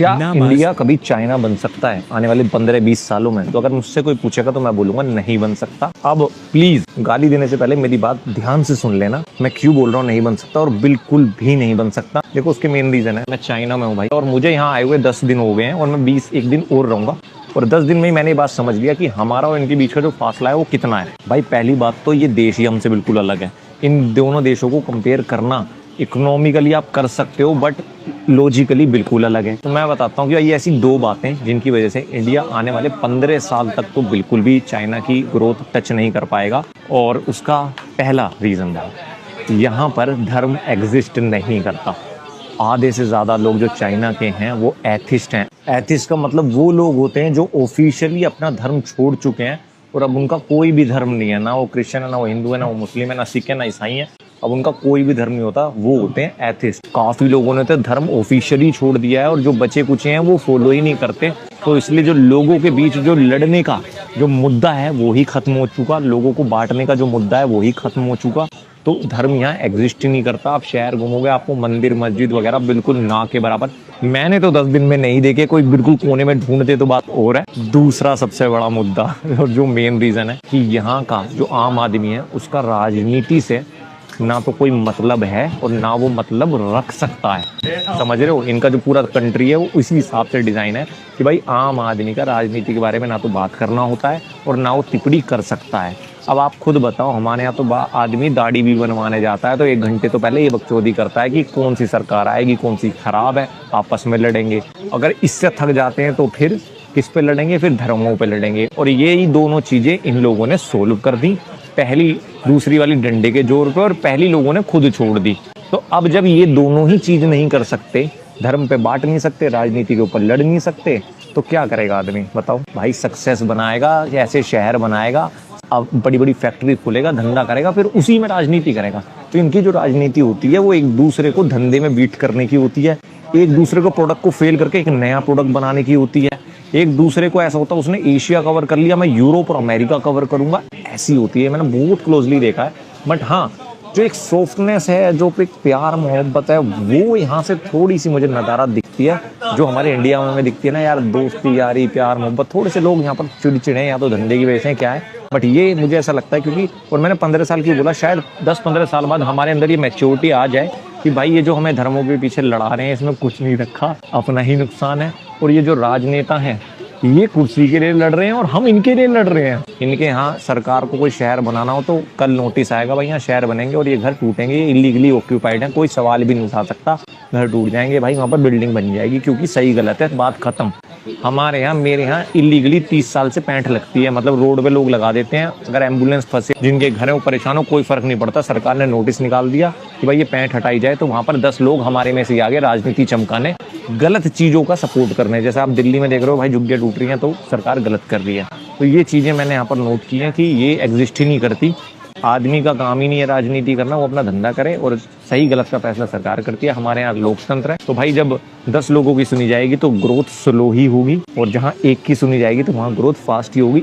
क्या इंडिया कभी चाइना बन सकता है आने वाले 15-20 सालों में? तो अगर मुझसे कोई पूछेगा तो मैं बोलूंगा नहीं बन सकता। अब प्लीज गाली देने से पहले मेरी बात ध्यान से सुन लेना, मैं क्यों बोल रहा हूँ नहीं बन सकता, और बिल्कुल भी नहीं बन सकता। देखो उसके मेन रीजन है, मैं चाइना में हूँ भाई, और मुझे यहाँ आए हुए 10 दिन हो गए हैं, और मैं 21 दिन और रहूंगा। और 10 दिन में ही मैंने ये बात समझ लिया कि हमारा और इनके बीच का जो फासला है वो कितना है। भाई पहली बात तो ये देश ही हमसे बिल्कुल अलग है। इन दोनों देशों को कंपेयर करना इकोनॉमिकली आप कर सकते हो, बट लॉजिकली बिल्कुल अलग है। तो मैं बताता हूँ कि ये ऐसी दो बातें जिनकी वजह से इंडिया आने वाले 15 साल तक तो बिल्कुल भी चाइना की ग्रोथ टच नहीं कर पाएगा। और उसका पहला रीज़न है, यहाँ पर धर्म एग्जिस्ट नहीं करता। आधे से ज़्यादा लोग जो चाइना के हैं वो एथिस्ट हैं। एथिस्ट का मतलब वो लोग होते हैं जो ऑफिशियली अपना धर्म छोड़ चुके हैं और अब उनका कोई भी धर्म नहीं है, ना वो क्रिश्चियन है, ना वो हिंदू है, ना वो मुस्लिम है, ना सिख है, ना ईसाई है। अब उनका कोई भी धर्म नहीं होता, वो होते हैं एथिस्ट। काफ़ी लोगों ने तो धर्म ऑफिशियली छोड़ दिया है और जो बचे कुचे हैं वो फॉलो ही नहीं करते। तो इसलिए जो लोगों के बीच जो लड़ने का जो मुद्दा है वो ही खत्म हो चुका, लोगों को बांटने का जो मुद्दा है वो ही खत्म हो चुका। तो धर्म यहाँ एग्जिस्ट ही नहीं करता। आप शहर घूमोगे आपको मंदिर मस्जिद वगैरह बिल्कुल ना के बराबर, मैंने तो 10 दिन में नहीं देखे, कोई बिल्कुल कोने में ढूंढते तो बात और है। दूसरा सबसे बड़ा मुद्दा और जो मेन रीजन है कि यहाँ का जो आम आदमी है उसका राजनीति से ना तो कोई मतलब है और ना वो मतलब रख सकता है। समझ रहे हो, इनका जो पूरा कंट्री है वो इसी हिसाब से डिजाइन है कि भाई आम आदमी का राजनीति के बारे में ना तो बात करना होता है और ना वो टिप्पणी कर सकता है। अब आप खुद बताओ, हमारे यहाँ तो आदमी दाढ़ी भी बनवाने जाता है तो 1 घंटे तो पहले ये बकचोदी करता है कि कौन सी सरकार आएगी, कौन सी खराब है, आपस में लड़ेंगे। अगर इससे थक जाते हैं तो फिर किस पे लड़ेंगे, फिर धर्मों पे लड़ेंगे। और ये ही दोनों चीज़ें इन लोगों ने सोल्व कर दी, पहली दूसरी वाली डंडे के जोर पे, और पहली लोगों ने खुद छोड़ दी। तो अब जब ये दोनों ही चीज़ नहीं कर सकते, धर्म पे बांट नहीं सकते, राजनीति के ऊपर लड़ नहीं सकते, तो क्या करेगा आदमी बताओ? भाई सक्सेस बनाएगा, ऐसे शहर बनाएगा, अब बड़ी बड़ी फैक्ट्री खोलेगा, धंधा करेगा, फिर उसी में राजनीति करेगा। तो इनकी जो राजनीति होती है वो एक दूसरे को धंधे में बीट करने की होती है, एक दूसरे को प्रोडक्ट को फेल करके एक नया प्रोडक्ट बनाने की होती है। एक दूसरे को ऐसा होता है उसने एशिया कवर कर लिया, मैं यूरोप और अमेरिका कवर करूंगा, ऐसी होती है। मैंने बहुत क्लोजली देखा है। बट हाँ, जो एक सॉफ्टनेस है, जो एक प्यार मोहब्बत है, वो यहाँ से थोड़ी सी मुझे नदारत दिखती है, जो हमारे इंडिया में दिखती है ना यार, दोस्ती यारी प्यार मोहब्बत। थोड़े से लोग यहाँ पर चिड़चिड़े हैं, या तो धंधे की वजह से क्या है, बट ये मुझे ऐसा लगता है क्योंकि, और मैंने 15 साल की बोला, शायद 10-15 साल बाद हमारे अंदर ये मैच्योरिटी आ जाए कि भाई ये जो हमें धर्मों के पीछे लड़ा रहे हैं इसमें कुछ नहीं रखा, अपना ही नुकसान है। और ये जो राजनेता हैं ये कुर्सी के लिए लड़ रहे हैं और हम इनके लिए लड़ रहे हैं। इनके यहाँ सरकार को कोई शहर बनाना हो तो कल नोटिस आएगा, भाई यहाँ शहर बनेंगे और ये घर टूटेंगे, ये इलीगली ऑक्यूपाइड है, कोई सवाल भी नहीं उठा सकता, घर टूट जाएंगे, भाई वहाँ पर बिल्डिंग बन जाएगी क्योंकि सही गलत है, बात खत्म। हमारे यहाँ, मेरे यहाँ इलीगली 30 साल से पैंठ लगती है, मतलब रोड पे लोग लगा देते हैं। अगर एम्बुलेंस फंसे, जिनके घर है वो परेशान हो, कोई फर्क नहीं पड़ता, सरकार ने नोटिस निकाल दिया कि भाई ये पैंठ हटाई जाए, तो वहाँ पर 10 लोग हमारे में से आ गए राजनीति चमकाने, गलत चीज़ों का सपोर्ट करने। जैसे आप दिल्ली में देख रहे हो भाई झुग्गियाँ टूट रही हैं तो सरकार गलत कर रही है। तो ये चीज़ें मैंने यहाँ पर नोट की हैं कि ये एग्जिस्ट ही नहीं करती। आदमी का काम ही नहीं है राजनीति करना, वो अपना धंधा करे और सही गलत का फैसला सरकार करती है। हमारे यहाँ लोकतंत्र है, तो भाई जब 10 लोगों की सुनी जाएगी तो ग्रोथ स्लो ही होगी, और जहाँ एक की सुनी जाएगी तो वहाँ ग्रोथ फास्ट ही होगी।